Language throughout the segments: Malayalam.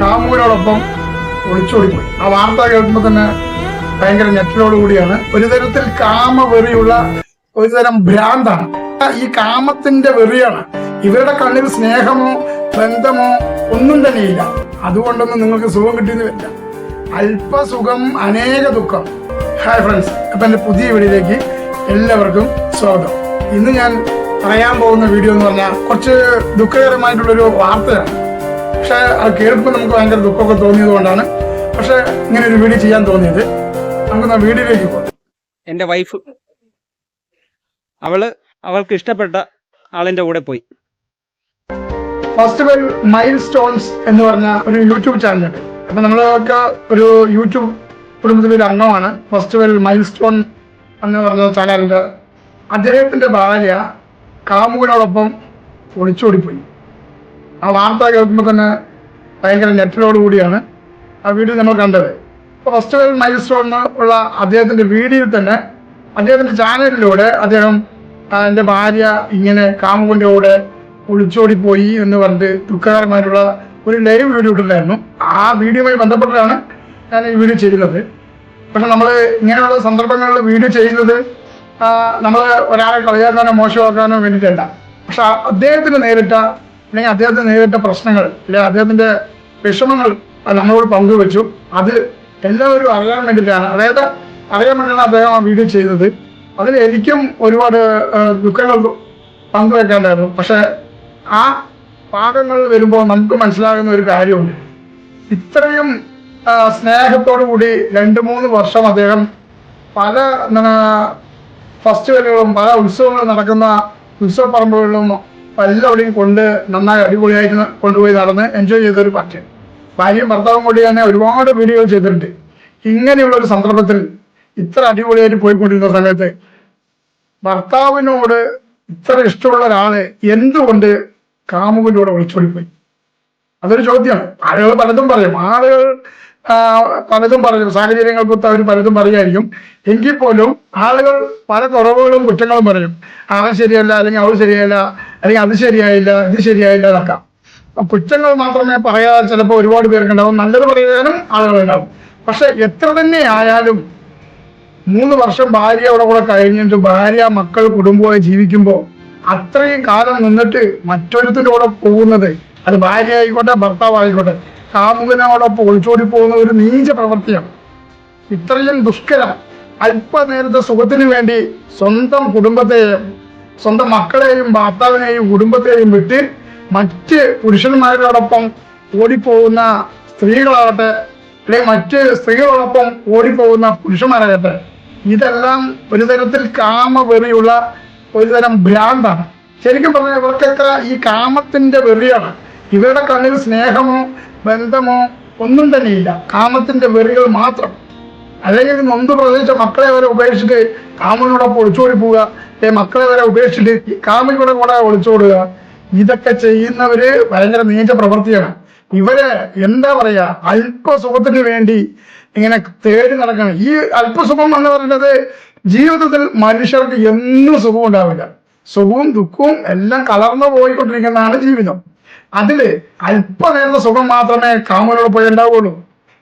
കാമുവിനോടൊപ്പം ഒളിച്ചോടിപ്പോയി. ആ വാർത്ത കേൾക്കുമ്പോൾ തന്നെ ഭയങ്കര ഞെട്ടലോടുകൂടിയാണ്. ഒരു തരത്തിൽ കാമവെറിയുള്ള ഒരു തരം ഭ്രാന്താണ്. ഈ കാമത്തിന്റെ വെറിയാണ്. ഇവരുടെ കണ്ണിൽ സ്നേഹമോ ബന്ധമോ ഒന്നും തന്നെയില്ല. അതുകൊണ്ടൊന്നും നിങ്ങൾക്ക് സുഖം കിട്ടിയെന്ന് വരില്ല. അല്പസുഖം അനേക ദുഃഖം. ഹായ് ഫ്രണ്ട്സ്, അപ്പൊ എന്റെ പുതിയ വീഡിയോയിലേക്ക് എല്ലാവർക്കും സ്വാഗതം. ഇന്ന് ഞാൻ പറയാൻ പോകുന്ന വീഡിയോ എന്ന് പറഞ്ഞാൽ കുറച്ച് ദുഃഖകരമായിട്ടുള്ളൊരു വാർത്തയാണ്. പക്ഷെ അത് കേൾക്കുമ്പോൾ നമുക്ക് ഭയങ്കര ദുഃഖമൊക്കെ തോന്നിയത് കൊണ്ടാണ് പക്ഷെ ഇങ്ങനെ ഒരു വീഡിയോ ചെയ്യാൻ തോന്നിയത്. നമുക്ക് വീഡിയോയിലേക്ക് പോകാം. എൻ്റെ വൈഫ് അവൾക്ക് ഇഷ്ടപ്പെട്ട ആളിൻ്റെ കൂടെ പോയി. ഫസ്റ്റ് വെൽ മൈൽ സ്റ്റോൺസ് എന്ന് പറഞ്ഞ ഒരു യൂട്യൂബ് ചാനലുണ്ട്. അപ്പൊ നമ്മളൊക്കെ ഒരു യൂട്യൂബ് കുടുംബത്തിലെ ഒരു അംഗമാണ്. ഫസ്റ്റ് വെൽ മൈൽ സ്റ്റോൺ എന്ന് പറഞ്ഞ ചാനലിന്റെ അദ്ദേഹത്തിന്റെ ഭാര്യ കാമുകനോടൊപ്പം ഒളിച്ചോടിപ്പോയി. ആ വാർത്ത കേൾക്കുമ്പോൾ തന്നെ ഭയങ്കര ഞെട്ടലോടുകൂടിയാണ് ആ വീഡിയോ നമ്മൾ കണ്ടത്. അപ്പോൾ ഫസ്റ്റ് വെൽ മൈൽ സ്റ്റോൺ ഉള്ള അദ്ദേഹത്തിന്റെ വീഡിയോയിൽ തന്നെ അദ്ദേഹത്തിന്റെ ചാനലിലൂടെ അദ്ദേഹം എൻ്റെ ഭാര്യ ഇങ്ങനെ കാമുകന്റെ കൂടെ ഒളിച്ചോടിപ്പോയി എന്ന് പറഞ്ഞിട്ട് ദുഃഖകരമായിട്ടുള്ള ഒരു ലൈവ് വീഡിയോ ഇട്ടിട്ടുണ്ടായിരുന്നു. ആ വീഡിയോയുമായി ബന്ധപ്പെട്ടാണ് ഞാൻ ഈ വീഡിയോ ചെയ്യുന്നത്. പക്ഷെ നമ്മൾ ഇങ്ങനെയുള്ള സന്ദർഭങ്ങളിൽ വീഡിയോ ചെയ്യുന്നത് നമ്മൾ ഒരാളെ കളിയാക്കാനോ മോശമാക്കാനോ വേണ്ടിയിട്ടല്ല. പക്ഷെ അദ്ദേഹത്തിന് നേരിട്ട അല്ലെങ്കിൽ അദ്ദേഹത്തിന് നേരിട്ട പ്രശ്നങ്ങൾ അല്ലെങ്കിൽ അദ്ദേഹത്തിന്റെ വിഷമങ്ങൾ നമ്മളോട് പങ്കുവെച്ചു. അത് എല്ലാവരും അറിയാൻ വേണ്ടിയിട്ടാണ്, അതായത് അറിയാൻ വേണ്ടിയാണ് അദ്ദേഹം ആ വീഡിയോ ചെയ്തത്. അതിൽ എനിക്കും ഒരുപാട് ദുഃഖങ്ങൾ പങ്കുവെക്കാണ്ടായിരുന്നു. പക്ഷെ ആ ഭാഗങ്ങൾ വരുമ്പോൾ നമുക്ക് മനസ്സിലാകുന്ന ഒരു കാര്യമുണ്ട്. ഇത്രയും സ്നേഹത്തോടു കൂടി 2-3 വർഷം അദ്ദേഹം പല ഫെസ്റ്റിവലുകളും പല ഉത്സവങ്ങളും നടക്കുന്ന ഉത്സവ പറമ്പുകളിലും എല്ലാവരെയും കൊണ്ട് നന്നായി അടിപൊളിയായിട്ട് കൊണ്ടുപോയി നടന്ന് എൻജോയ് ചെയ്തൊരു പാർട്ടിയാണ്. ഭാര്യയും ഭർത്താവും കൂടി തന്നെ ഒരുപാട് വീഡിയോകൾ ചെയ്തിട്ടുണ്ട്. ഇങ്ങനെയുള്ള ഒരു സന്ദർഭത്തിൽ ഇത്ര അടിപൊളിയായിട്ട് പോയിക്കൊണ്ടിരുന്ന സമയത്ത് ഭർത്താവിനോട് ഇത്ര ഇഷ്ടമുള്ള ഒരാള് എന്തുകൊണ്ട് കാമുകന്റെ കൂടെ ഒളിച്ചോടിപ്പോയി? അതൊരു ചോദ്യമാണ്. ആളുകൾ പലതും പറയും, സാഹചര്യങ്ങൾക്കൊത്ത് അവർ പലതും പറയുമായിരിക്കും. എങ്കിൽ പോലും ആളുകൾ പല കുറവുകളും കുറ്റങ്ങളും പറയും. അവൻ ശരിയല്ല, അല്ലെങ്കിൽ അവൾ ശരിയല്ല, അല്ലെങ്കിൽ അത് ശരിയായില്ല, ഇത് ശരിയായില്ല എന്നൊക്കെ. കുറ്റങ്ങൾ മാത്രമേ പറയാതെ ചിലപ്പോൾ ഒരുപാട് പേർക്കുണ്ടാവും, നല്ലത് പറയാനും ആളുകളുണ്ടാവും. പക്ഷെ എത്ര തന്നെ ആയാലും 3 വർഷം ഭാര്യയുടെ കൂടെ കഴിഞ്ഞിട്ട് ഭാര്യ മക്കൾ കുടുംബമായി ജീവിക്കുമ്പോൾ അത്രയും കാലം നിന്നിട്ട് മറ്റൊരുത്തിന്റെ കൂടെ പോകുന്നത്, അത് ഭാര്യ ആയിക്കോട്ടെ ഭർത്താവ് ആയിക്കോട്ടെ, കാമുകനോടൊപ്പം ഒളിച്ചോടി പോകുന്ന ഒരു നീച പ്രവൃത്തിയാണ്. ഇത്രയും ദുഷ്കരം. അല്പനേരത്തെ സുഖത്തിന് വേണ്ടി സ്വന്തം കുടുംബത്തെയും സ്വന്തം മക്കളെയും ഭർത്താവിനെയും കുടുംബത്തെയും വിട്ട് മറ്റ് പുരുഷന്മാരോടൊപ്പം ഓടിപ്പോകുന്ന സ്ത്രീകളാകട്ടെ, അല്ലെങ്കിൽ മറ്റ് സ്ത്രീകളോടൊപ്പം ഓടിപ്പോകുന്ന പുരുഷന്മാരാകട്ടെ, ഇതെല്ലാം ഒരു തരത്തിൽ കാമവെറിയുള്ള ഒരു തരം ഭ്രാന്താണ്. ശരിക്കും പറഞ്ഞാൽ ഇവർക്കൊക്കെ ഈ കാമത്തിന്റെ വെറിയാണ്. ഇവരുടെ കണ്ണിൽ സ്നേഹമോ ബന്ധമോ ഒന്നും തന്നെയില്ല. കാമത്തിന്റെ വെറികൾ മാത്രം. അല്ലെങ്കിൽ നൊന്ത് പ്രദേശിച്ച മക്കളെ വരെ ഉപേക്ഷിച്ചിട്ട് കാമുകനോടൊപ്പം ഒളിച്ചോടി പോവുക, മക്കളെ വരെ ഉപേക്ഷിച്ചിട്ട് കാമുകയുടെ കൂടെ ഒളിച്ചോടുക, ഇതൊക്കെ ചെയ്യുന്നവര് ഭയങ്കര നീച പ്രവൃത്തിയാണ്. ഇവര് എന്താ പറയാ, അല്പസുഖത്തിന് വേണ്ടി ഇങ്ങനെ തേടി നടക്കണം. ഈ അല്പസുഖം എന്ന് പറയുന്നത് ജീവിതത്തിൽ മനുഷ്യർക്ക് എന്നും സുഖം ഉണ്ടാവില്ല. സുഖവും ദുഃഖവും എല്ലാം കലർന്നു പോയിക്കൊണ്ടിരിക്കുന്നതാണ് ജീവിതം. അതില് അല്പനേരത്തെ സുഖം മാത്രമേ കാമുകനോട് പോയി ഉണ്ടാവുള്ളൂ.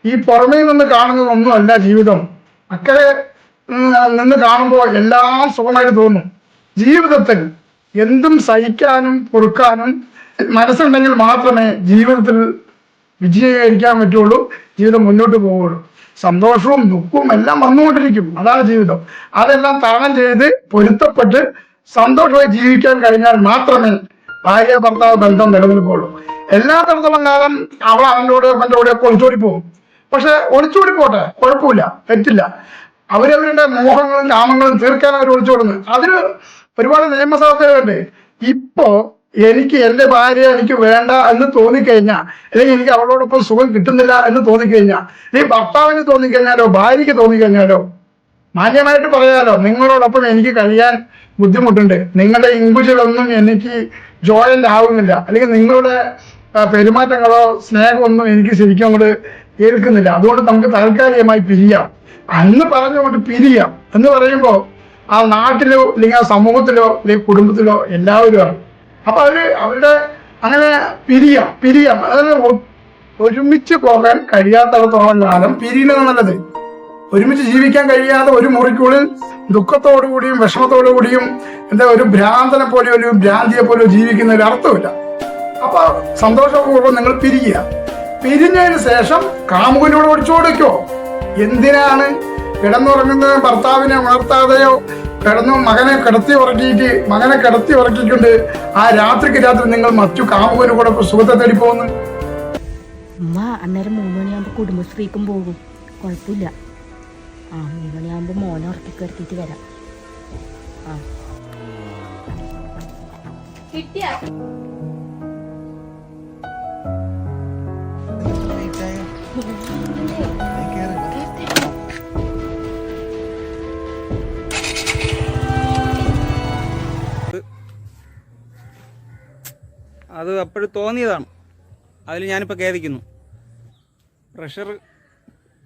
ഈ പുറമേ നിന്ന് കാണുന്നതൊന്നും അല്ല ജീവിതം. അക്കരെ നിന്ന് കാണുമ്പോൾ എല്ലാം സുഖമായിട്ട് തോന്നും. ജീവിതത്തിൽ എന്തും സഹിക്കാനും പൊറുക്കാനും മനസ്സുണ്ടെങ്കിൽ മാത്രമേ ജീവിതത്തിൽ വിജയീകരിക്കാൻ പറ്റുള്ളൂ, ജീവിതം മുന്നോട്ട് പോവുള്ളൂ. സന്തോഷവും ദുഃഖവും എല്ലാം വന്നുകൊണ്ടിരിക്കും, അതാണ് ജീവിതം. അതെല്ലാം തരണം ചെയ്ത് പൊരുത്തപ്പെട്ട് സന്തോഷമായി ജീവിക്കാൻ കഴിഞ്ഞാൽ മാത്രമേ ഭാര്യ ഭർത്താവ് ബന്ധം നിലനിൽക്കുള്ളൂ. എല്ലാ തരത്തിലുള്ള കാലം അവൾ അവൻ്റെ കൂടെ ഒളിച്ചോടി പോകും. പക്ഷെ ഒളിച്ചോടി പോട്ടെ, കുഴപ്പമില്ല, തെറ്റില്ല. അവരവരുടെ മോഹങ്ങളും കാമങ്ങളും തീർക്കാൻ അവർ ഒളിച്ചോടുന്നു. അതിന് ഒരുപാട് നിയമസാധ്യതയുണ്ട്. ഇപ്പോ എനിക്ക് എൻ്റെ ഭാര്യ എനിക്ക് വേണ്ട എന്ന് തോന്നിക്കഴിഞ്ഞാൽ, അല്ലെങ്കിൽ എനിക്ക് അവളോടൊപ്പം സുഖം കിട്ടുന്നില്ല എന്ന് തോന്നിക്കഴിഞ്ഞാൽ, ഈ ഭർത്താവിന് തോന്നിക്കഴിഞ്ഞാലോ ഭാര്യയ്ക്ക് തോന്നിക്കഴിഞ്ഞാലോ മാന്യമായിട്ട് പറയാലോ, നിങ്ങളോടൊപ്പം എനിക്ക് കഴിയാൻ ബുദ്ധിമുട്ടുണ്ട്, നിങ്ങളുടെ ഇൻപുറ്റുകളൊന്നും എനിക്ക് ജോയിന്റ് ആവുന്നില്ല, അല്ലെങ്കിൽ നിങ്ങളുടെ പെരുമാറ്റങ്ങളോ സ്നേഹമൊന്നും എനിക്ക് ശരിക്കും അങ്ങോട്ട് ഏൽക്കുന്നില്ല, അതുകൊണ്ട് നമുക്ക് താൽക്കാലികമായി പിരിയാം അന്ന് പറഞ്ഞുകൊണ്ട് പിരിയാം എന്ന് പറയുമ്പോൾ ആ നാട്ടിലോ അല്ലെങ്കിൽ ആ സമൂഹത്തിലോ അല്ലെങ്കിൽ കുടുംബത്തിലോ എല്ലാവരുമാണ്. അപ്പൊ അവരുടെ അങ്ങനെ പിരിയാം. അതായത് ഒരുമിച്ച് പോകാൻ കഴിയാത്തടത്തോളം കാലം പിരിയുന്നത് നല്ലത്. ഒരുമിച്ച് ജീവിക്കാൻ കഴിയാതെ ഒരു മുറിക്കുള്ളിൽ ദുഃഖത്തോടു കൂടിയും വിഷമത്തോടു കൂടിയും ഒരു ഭ്രാന്തനെ പോലെ ഒരു ഭ്രാന്തിയെ പോലെ ജീവിക്കുന്ന ഒരു അർത്ഥമില്ല. അപ്പൊ സന്തോഷപൂർവ്വം നിങ്ങൾ പിരിയുക. പിരിഞ്ഞതിന് ശേഷം കാമുകനോട് ഒളിച്ചോടിക്കോ. എന്തിനാണ് കിടന്നുറങ്ങുന്ന ഭർത്താവിനെ ഉണർത്താതെയോ മകനെ കിടത്തി ഉറക്കിക്കൊണ്ട് ആ രാത്രിക്ക് രാത്രി നിങ്ങൾ മറ്റു കാമുകന് കൂടെ സുഖത്തെ തേടി പോകുന്നു? അമ്മ അന്നേരം 3 മണിയാകുമ്പോ കുടുംബശ്രീക്കും പോകും, കുഴപ്പമില്ല. 3 മണിയാകുമ്പോ മോനെ ഉറക്കി കിടത്തിട്ട് വരാം. അത് അപ്പോഴും തോന്നിയതാണ്. അതിൽ ഞാനിപ്പോൾ ഖേദിക്കുന്നു. പ്രഷർ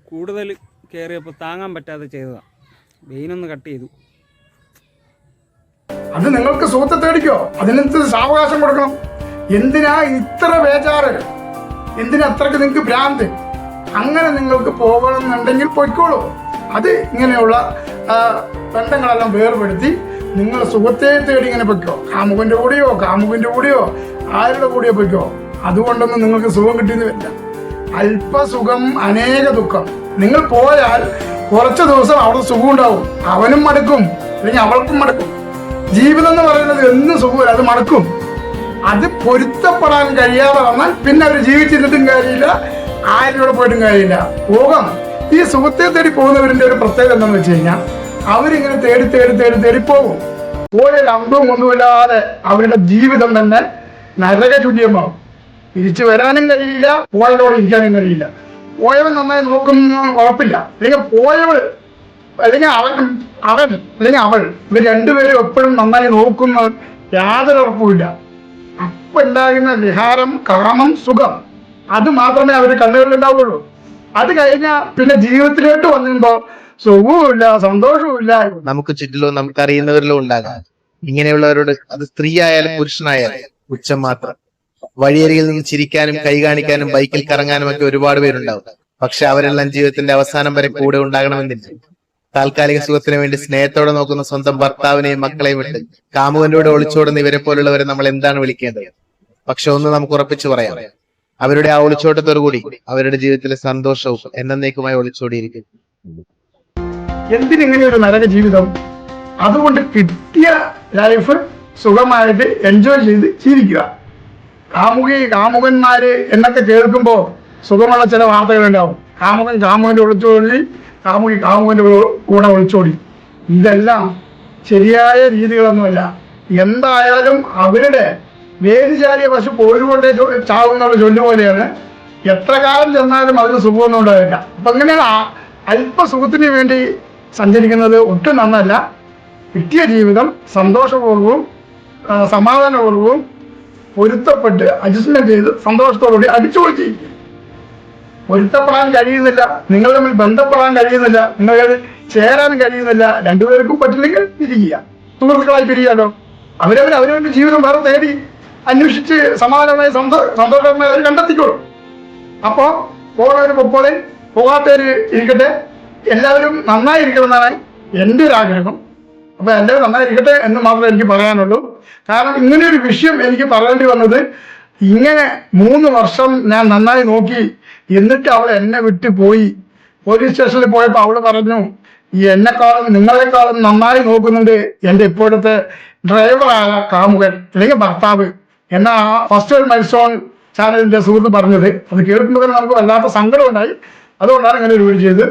കൂടുതൽ കയറിയപ്പോൾ താങ്ങാൻ പറ്റാതെ ചെയ്തതാണ്. വെയിനൊന്ന് കട്ട് ചെയ്തു. അത് നിങ്ങൾക്ക് സുഹൃത്തെ തേടിക്കോ. അതിനനുസരിച്ച് സാവകാശം കൊടുക്കണം. എന്തിനാ ഇത്ര ബേജാറ്? എന്തിനാ അത്രക്ക് നിങ്ങൾക്ക് ഭ്രാന്ത്? അങ്ങനെ നിങ്ങൾക്ക് പോകണമെന്നുണ്ടെങ്കിൽ പൊയ്ക്കോളൂ. അത് ഇങ്ങനെയുള്ള ബന്ധങ്ങളെല്ലാം വേർപെടുത്തി നിങ്ങൾ സുഖത്തെ തേടി ഇങ്ങനെ പൊയ്ക്കോ. കാമുകന്റെ കൂടെയോ ആരുടെ കൂടെയോ പൊയ്ക്കോ. അതുകൊണ്ടൊന്നും നിങ്ങൾക്ക് സുഖം കിട്ടിയെന്ന് വരില്ല. അല്പസുഖം അനേക ദുഃഖം. നിങ്ങൾ പോയാൽ കുറച്ച് ദിവസം അവിടെ സുഖം ഉണ്ടാവും. അവനും മടുക്കും, അല്ലെങ്കിൽ അവൾക്കും മടുക്കും. ജീവിതം എന്ന് പറയുന്നത് എന്നും സുഖമില്ല, അത് മടുക്കും. അത് പൊരുത്തപ്പെടാൻ കഴിയാതെ വന്നാൽ പിന്നെ അവർ ജീവിച്ചിരുന്നിട്ടും കാര്യമില്ല, ആരോടെ പോയിട്ടും കാര്യമില്ല. ഈ സുഖത്തെ തേടി പോകുന്നവരിന്റെ ഒരു പ്രത്യേകത എന്താണെന്ന് വെച്ച് കഴിഞ്ഞാൽ അവരിങ്ങനെ തേടി പോകും. ഒരു ലംബവും ഒന്നുമില്ലാതെ അവരുടെ ജീവിതം തന്നെ നരകതുല്യമാവും. തിരിച്ചു വരാനും കഴിയില്ല, പോയവരോട് ഇരിക്കാനും കഴിയില്ല. പോയവൻ നന്നായി നോക്കുന്ന ഉറപ്പില്ല, അല്ലെങ്കിൽ പോയവൾ അല്ലെങ്കിൽ അവൻ അല്ലെങ്കിൽ അവൾ, ഇവർ രണ്ടുപേരും എപ്പോഴും നന്നായി നോക്കുന്ന യാതൊരു ഉറപ്പുമില്ല. അപ്പൊ ഉണ്ടാകുന്ന വിഹാരം, കാമം, സുഖം, അത് മാത്രമേ അവർ കണ്ണുകളിൽ ഉണ്ടാവുള്ളൂ. അത് കഴിഞ്ഞാൽ പിന്നെ ജീവിതത്തിലോട്ട് വന്നിരുമ്പോ സുഖവുമില്ല, സന്തോഷവുമില്ല. നമുക്ക് ചുറ്റിലോ നമുക്കറിയുന്നവരിലോ ഉണ്ടാകാം ഇങ്ങനെയുള്ളവരോട്. അത് സ്ത്രീ ആയാലും പുരുഷനായാലും പുച്ഛം മാത്രം. വഴിയരികിൽ നിന്ന് ചിരിക്കാനും കൈ കാണിക്കാനും ബൈക്കിൽ കറങ്ങാനും ഒക്കെ ഒരുപാട് പേരുണ്ടാവും. പക്ഷെ അവരെല്ലാം ജീവിതത്തിന്റെ അവസാനം വരെ കൂടെ ഉണ്ടാകണമെന്നില്ല. താൽക്കാലിക സുഖത്തിന് വേണ്ടി സ്നേഹത്തോടെ നോക്കുന്ന സ്വന്തം ഭർത്താവിനെയും മക്കളെയും വിട്ട് കാമുകന്റെ ഒളിച്ചോടുന്ന ഇവരെ പോലുള്ളവരെ നമ്മൾ എന്താണ് വിളിക്കേണ്ടത്? പക്ഷെ ഒന്ന് നമുക്ക് ഉറപ്പിച്ചു പറയാം, അവരുടെ ആ ഒളിച്ചോട്ടത്തോടു കൂടി അവരുടെ ജീവിതത്തിലെ സന്തോഷവും എന്നേക്കുമായി ഒളിച്ചോടിയിരിക്കും. എന്തിനിങ്ങനെ ഒരു നരക ജീവിതം? അതുകൊണ്ട് കിട്ടിയ ലൈഫ് സുഖമായിട്ട് എൻജോയ് ചെയ്ത് ജീവിക്കുക. കാമുകന്മാര് എന്നൊക്കെ കേൾക്കുമ്പോ സുഖമുള്ള ചില വാർത്തകളുണ്ടാവും. കാമുകന്റെ ഒളിച്ചോടി, കാമുകന്റെ കൂടെ ഒളിച്ചോടി. ഇതെല്ലാം ശരിയായ രീതികളൊന്നുമല്ല. എന്തായാലും അവരുടെ വേദിചാരിയ പശു പോരുകൊണ്ടേ ചാവുന്നുള്ള ചൊല്ലു പോലെയാണ്. എത്ര കാലം ചെന്നാലും അതിന് സുഖമൊന്നും ഉണ്ടാവില്ല. അപ്പൊ ഇങ്ങനെയാണ് അല്പസുഖത്തിന് വേണ്ടി സഞ്ചരിക്കുന്നത് ഒട്ടും നന്നല്ല. കിട്ടിയ ജീവിതം സന്തോഷപൂർവ്വവും സമാധാനപൂർവ്വവും പൊരുത്തപ്പെട്ട് അഡ്ജസ്റ്റ്മെന്റ് ചെയ്ത് സന്തോഷത്തോടുകൂടി അടിച്ചുപൊളിച്ചിരിക്കും. പൊരുത്തപ്പെടാൻ കഴിയുന്നില്ല, നിങ്ങൾ തമ്മിൽ ബന്ധപ്പെടാൻ കഴിയുന്നില്ല, നിങ്ങൾക്ക് ചേരാനും കഴിയുന്നില്ല, രണ്ടുപേർക്കും പറ്റില്ലെങ്കിൽ പിരിയുക. സുഹൃത്തുക്കളായി പിരിയാലോ. അവരവരുടെ ജീവിതം വേറെ തേടി അന്വേഷിച്ച് സമാധാനമായി സന്തോഷമായി അവർ കണ്ടെത്തിക്കോളും. അപ്പോ പോണവര് പൊക്കോളെ, പോകാത്തവര് ഇരിക്കട്ടെ. എല്ലാവരും നന്നായിരിക്കണം എന്നാണ് എൻ്റെ ഒരു ആഗ്രഹം. അപ്പൊ എല്ലാവരും നന്നായിരിക്കട്ടെ എന്ന് മാത്രമേ എനിക്ക് പറയാനുള്ളൂ. കാരണം ഇങ്ങനെ ഒരു വിഷയം എനിക്ക് പറയേണ്ടി വന്നത്, ഇങ്ങനെ 3 വർഷം ഞാൻ നന്നായി നോക്കി, എന്നിട്ട് അവൾ എന്നെ വിട്ട് പോയി. പോലീസ് സ്റ്റേഷനിൽ പോയപ്പോൾ അവള് പറഞ്ഞു, നിങ്ങളെക്കാളും നന്നായി നോക്കുന്നുണ്ട് എൻ്റെ ഇപ്പോഴത്തെ ഡ്രൈവറായ കാമുകൻ അല്ലെങ്കിൽ ഭർത്താവ് എന്നാ ഫസ്റ്റ് മൈൽസ്റ്റോൺ ചാനലിന്റെ സുഹൃത്ത് പറഞ്ഞത്. അത് കേൾക്കുമ്പോൾ നമുക്ക് വല്ലാത്ത സങ്കടം ഉണ്ടായി. അതുകൊണ്ടാണ് ഇങ്ങനെ ഒരു വീഡിയോ ചെയ്തത്.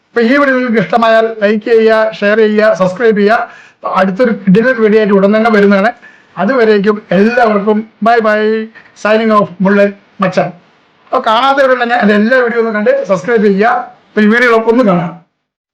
അപ്പൊ ഈ വീഡിയോ നിങ്ങൾക്ക് ഇഷ്ടമായാൽ ലൈക്ക് ചെയ്യുക, ഷെയർ ചെയ്യുക, സബ്സ്ക്രൈബ് ചെയ്യുക. അടുത്തൊരു ഡിന്നർ വീഡിയോ ആയിട്ട് ഉടൻ തന്നെ വരുന്നതാണ്. അതുവരേക്കും എല്ലാവർക്കും bye bye. Signing off bullet മച്ചാൻ. അപ്പോൾ കാണാത്തവരുണ്ടെങ്കിൽ എൻ്റെ എല്ലാ വീഡിയോ ഒന്ന് കണ്ട് സബ്സ്ക്രൈബ് ചെയ്യുക. അപ്പോൾ ഈ വീഡിയോകളൊക്കെ ഒന്ന് കാണാം.